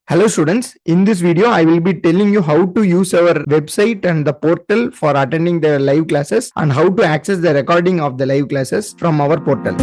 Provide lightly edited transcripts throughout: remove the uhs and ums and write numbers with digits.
Hello students, in this video I will be telling you how to use our website and the portal for attending the live classes and how to access the recording of the live classes from our portal.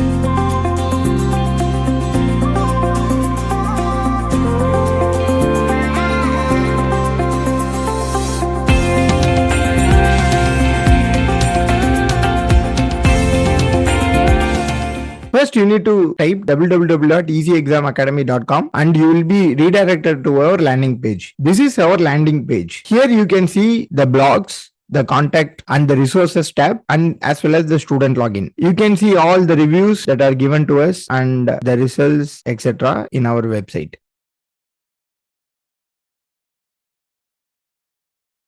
First, you need to type www.easyexamacademy.com and you will be redirected to our landing page. This is our landing page. Here you can see the blogs, the contact and the resources tab, and as well as the student login. You can see all the reviews that are given to us and the results, etc. in our website.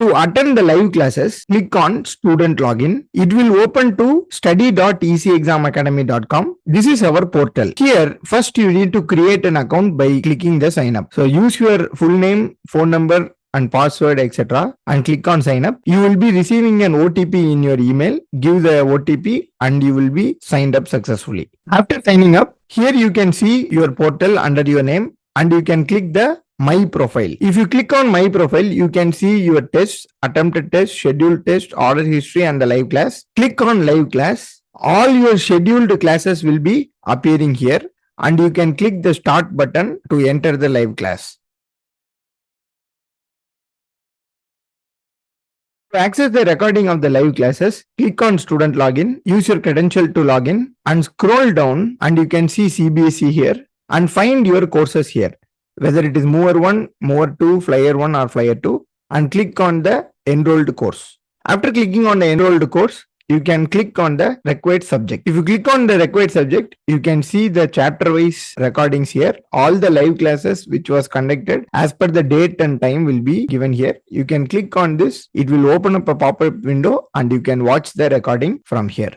To attend the live classes, click on student login. It will open to study.easyexamacademy.com. This is our portal. Here, first you need to create an account by clicking the sign up. So use your full name, phone number and password, etc. and click on sign up. You will be receiving an OTP in your email. Give the OTP and you will be signed up successfully. After signing up, here you can see your portal under your name and you can click the My Profile. If you click on My Profile, you can see your tests, attempted test, scheduled test, order history and the live class. Click on live class. All your scheduled classes will be appearing here and you can click the start button to enter the live class. To access the recording of the live classes, click on student login, use your credential to login and scroll down and you can see CBSE here and find your courses here. Whether it is Mover 1, Mover 2, Flyer 1 or Flyer 2 and click on the enrolled course. After clicking on the enrolled course, you can click on the required subject. If you click on the required subject, you can see the chapter wise recordings here. All the live classes which was conducted as per the date and time will be given here. You can click on this. It will open up a pop-up window and you can watch the recording from here.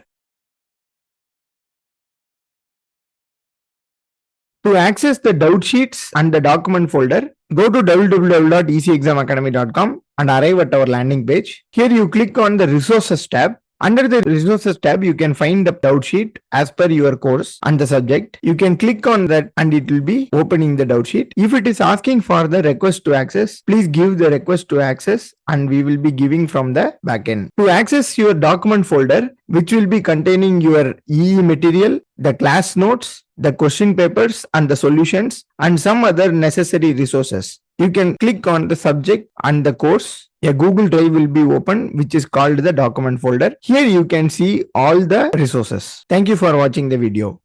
To access the doubt sheets and the document folder, go to www.easyexamacademy.com and arrive at our landing page. Here you click on the resources tab. Under the resources tab, you can find the doubt sheet as per your course and the subject. You can click on that and it will be opening the doubt sheet. If it is asking for the request to access, please give the request to access and we will be giving from the backend. To access your document folder, which will be containing your EE material, the class notes, the question papers and the solutions and some other necessary resources. You can click on the subject and the course. A Google Drive will be open which is called the document folder. Here you can see all the resources. Thank you for watching the video.